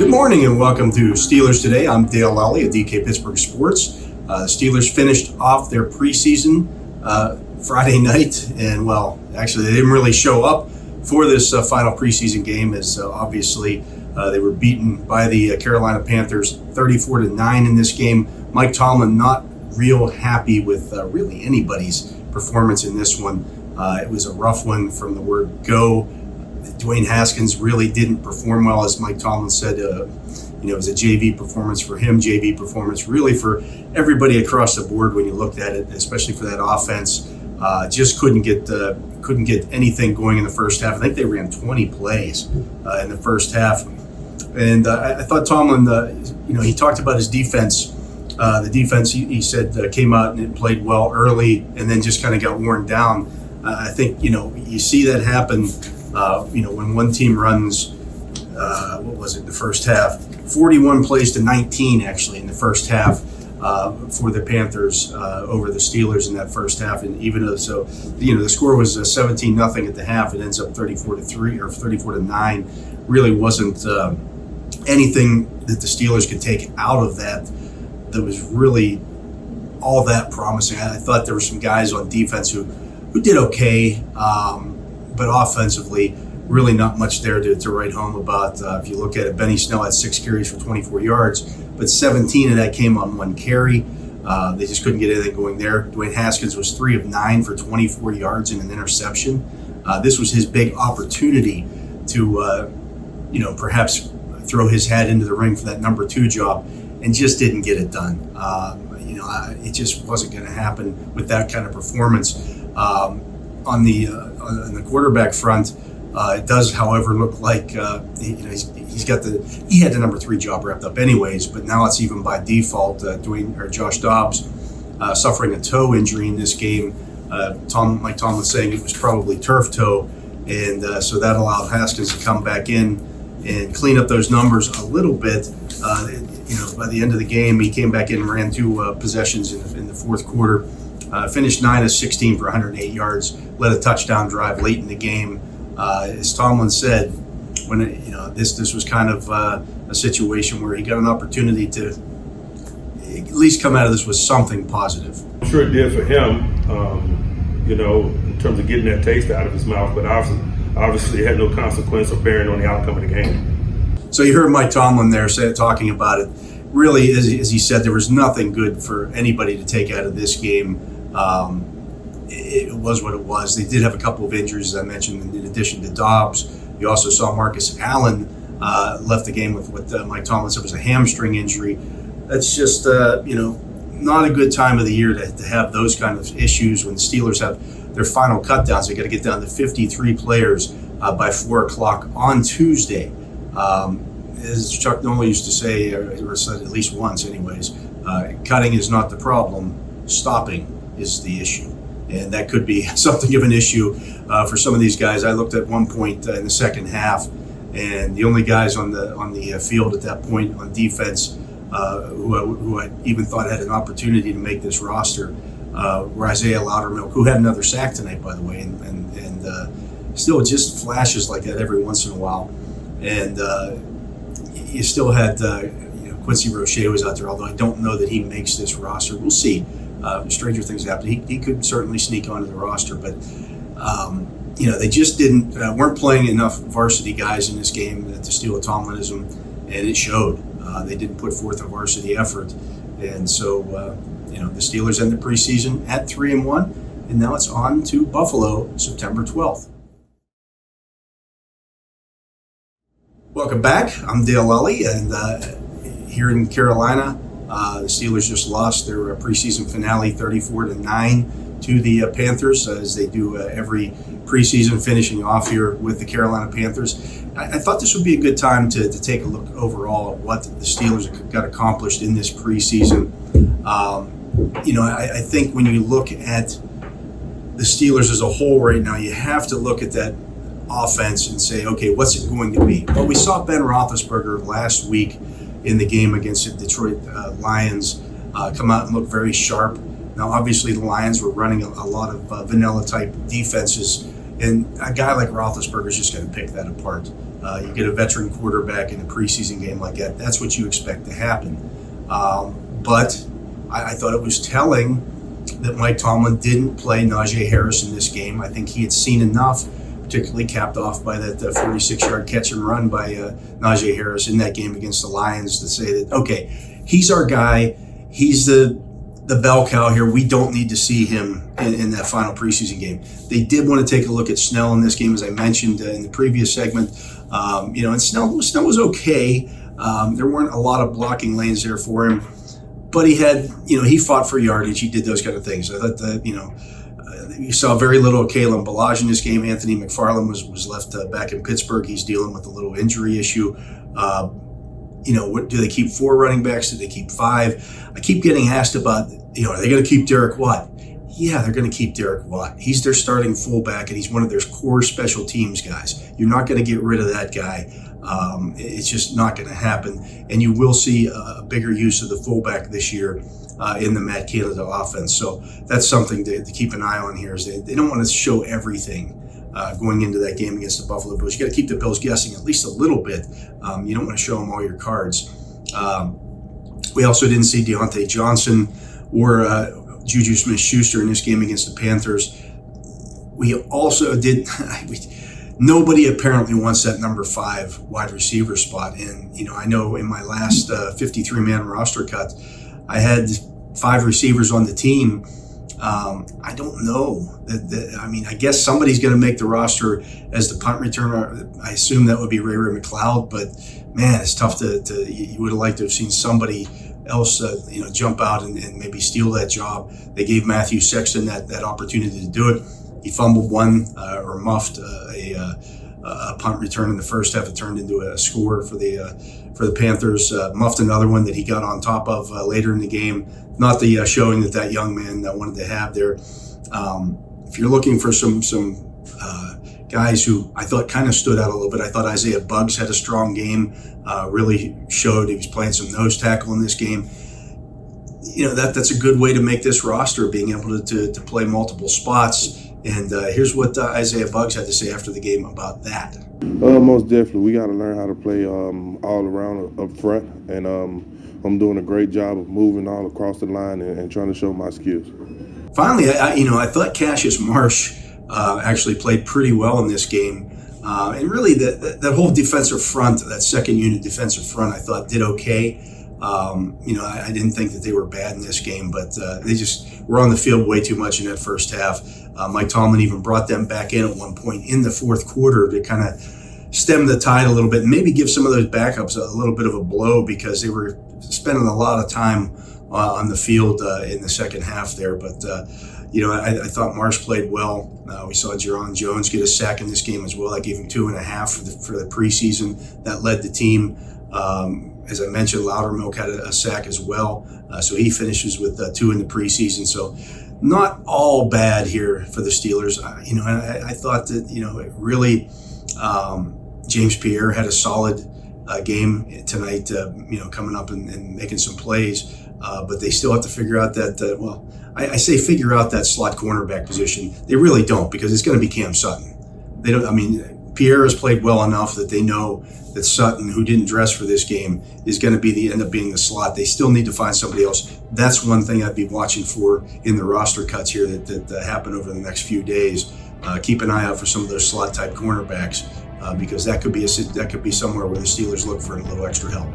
Good morning and welcome to Steelers Today. I'm Dale Lolley of DK Pittsburgh Sports. The Steelers finished off their preseason Friday night, and actually they didn't really show up for this final preseason game, as obviously they were beaten by the Carolina Panthers 34-9 in this game. Mike Tomlin not real happy with really anybody's performance in this one. It was a rough one from the word go. Dwayne Haskins really didn't perform well, as Mike Tomlin said. It was a JV performance for him, JV performance really for everybody across the board when you looked at it, especially for that offense. Just couldn't get anything going in the first half. I think they ran 20 plays in the first half. And I thought Tomlin, he talked about his defense. The defense, he said, came out and it played well early and then just kind of got worn down. I think, you see that happen, when one team runs, the first half? 41 plays to 19, actually, in the first half for the Panthers over the Steelers in that first half. And even though, the score was 17-0 at the half, it ends up 34-3 or 34-9. Really wasn't anything that the Steelers could take out of that was really all that promising. I thought there were some guys on defense who did okay, but offensively, really not much there to write home about. If you look at it, Benny Snell had 6 carries for 24 yards, but 17 of that came on 1 carry. They just couldn't get anything going there. Dwayne Haskins was 3 of 9 for 24 yards and an interception. This was his big opportunity to, perhaps throw his hat into the ring for that number 2 job, and just didn't get it done. It just wasn't going to happen with that kind of performance. On the quarterback front, it does, however, look like he had the number 3 job wrapped up anyways, but now it's even by default. Josh Dobbs suffering a toe injury in this game. Mike Tomlin saying it was probably turf toe, and so that allowed Haskins to come back in and clean up those numbers a little bit. By the end of the game, he came back in and ran 2 possessions in the fourth quarter. Finished 9 of 16 for 108 yards, led a touchdown drive late in the game. As Tomlin said, when this was kind of a situation where he got an opportunity to at least come out of this with something positive. I'm sure it did for him, in terms of getting that taste out of his mouth, but obviously it had no consequence or bearing on the outcome of the game. So you heard Mike Tomlin there talking about it. Really, as he said, there was nothing good for anybody to take out of this game. It was what it was. They did have a couple of injuries, as I mentioned, in addition to Dobbs. You also saw Marcus Allen left the game with what Mike Tomlin said was a hamstring injury. That's just, not a good time of the year to have those kind of issues when the Steelers have their final cutdowns. They got to get down to 53 players by 4 o'clock on Tuesday. As Chuck Noll used to say, or said at least once anyways, cutting is not the problem, stopping is the issue. And that could be something of an issue for some of these guys. I looked at one point in the second half, and the only guys on the field at that point on defense who I even thought had an opportunity to make this roster were Isaiah Loudermilk, who had another sack tonight, by the way, and still just flashes like that every once in a while. And you still had Quincy Roche was out there, although I don't know that he makes this roster. We'll see. Stranger things happen. He could certainly sneak onto the roster, but they just weren't playing enough varsity guys in this game to steal a Tomlinism, and it showed. They didn't put forth a varsity effort, and so the Steelers end the preseason at 3-1, and now it's on to Buffalo, September 12th. Welcome back. I'm Dale Lolley, and here in Carolina, the Steelers just lost their preseason finale 34-9 to the Panthers, as they do every preseason, finishing off here with the Carolina Panthers. I thought this would be a good time to take a look overall at what the Steelers got accomplished in this preseason. I think when you look at the Steelers as a whole right now, you have to look at that offense and say, okay, what's it going to be? Well, we saw Ben Roethlisberger last week in the game against the Detroit Lions come out and look very sharp. Now, obviously, the Lions were running a lot of vanilla-type defenses, and a guy like Roethlisberger is just going to pick that apart. You get a veteran quarterback in a preseason game like that. That's what you expect to happen. But I thought it was telling that Mike Tomlin didn't play Najee Harris in this game. I think he had seen enough, particularly capped off by that 46-yard catch and run by Najee Harris in that game against the Lions, to say that, okay, he's our guy. He's the bell cow here. We don't need to see him in that final preseason game. They did want to take a look at Snell in this game, as I mentioned in the previous segment. And Snell was okay. There weren't a lot of blocking lanes there for him, but he had, he fought for yardage. He did those kind of things. I thought that, you saw very little of Kalen Ballage in this game. Anthony McFarland was left back in Pittsburgh. He's dealing with a little injury issue. What do they keep 4 running backs? Do they keep 5? I keep getting asked about, are they going to keep Derek Watt? Yeah, they're going to keep Derek Watt. He's their starting fullback, and he's one of their core special teams guys. You're not going to get rid of that guy. It's just not going to happen. And you will see a bigger use of the fullback this year in the Matt Canada offense. So that's something to keep an eye on here. Is they don't want to show everything going into that game against the Buffalo Bills. You got to keep the Bills guessing at least a little bit. You don't want to show them all your cards. We also didn't see Deontay Johnson or Juju Smith-Schuster in this game against the Panthers. We also did. Nobody apparently wants that number 5 wide receiver spot. And, I know in my last 53-man roster cut, I had 5 receivers on the team. I don't know. I guess somebody's going to make the roster as the punt returner. I assume that would be Ray McLeod, but man, it's tough to you would have liked to have seen somebody else, jump out and maybe steal that job. They gave Matthew Sexton that opportunity to do it. He fumbled one or muffed a punt return in the first half. It turned into a score for the Panthers. Muffed another one that he got on top of later in the game. Not the showing that young man wanted to have there. If you're looking for some guys who I thought kind of stood out a little bit, I thought Isaiah Buggs had a strong game. Really showed he was playing some nose tackle in this game. That's a good way to make this roster, being able to play multiple spots. And here's what Isaiah Buggs had to say after the game about that. Most definitely. We got to learn how to play all around up front. And I'm doing a great job of moving all across the line and trying to show my skills. Finally, I thought Cassius Marsh actually played pretty well in this game. And really, that whole defensive front, that second unit defensive front, I thought did okay. I didn't think that they were bad in this game, but they just were on the field way too much in that first half. Mike Tomlin even brought them back in at one point in the fourth quarter to kind of stem the tide a little bit and maybe give some of those backups a little bit of a blow, because they were spending a lot of time on the field in the second half there. But, I thought Marsh played well. We saw Jerron Jones get a sack in this game as well. I gave him 2.5 for the preseason. That led the team. As I mentioned, Loudermilk had a sack as well. So he finishes with 2 in the preseason. So not all bad here for the Steelers. I thought that, really James Pierre had a solid game tonight, coming up and making some plays. But they still have to figure out that, I say figure out that slot cornerback position. They really don't, because it's going to be Cam Sutton. They don't. Pierre has played well enough that they know that Sutton, who didn't dress for this game, is going to end up being the slot. They still need to find somebody else. That's one thing I'd be watching for in the roster cuts here that happen over the next few days. Keep an eye out for some of those slot type cornerbacks, because that could be somewhere where the Steelers look for a little extra help.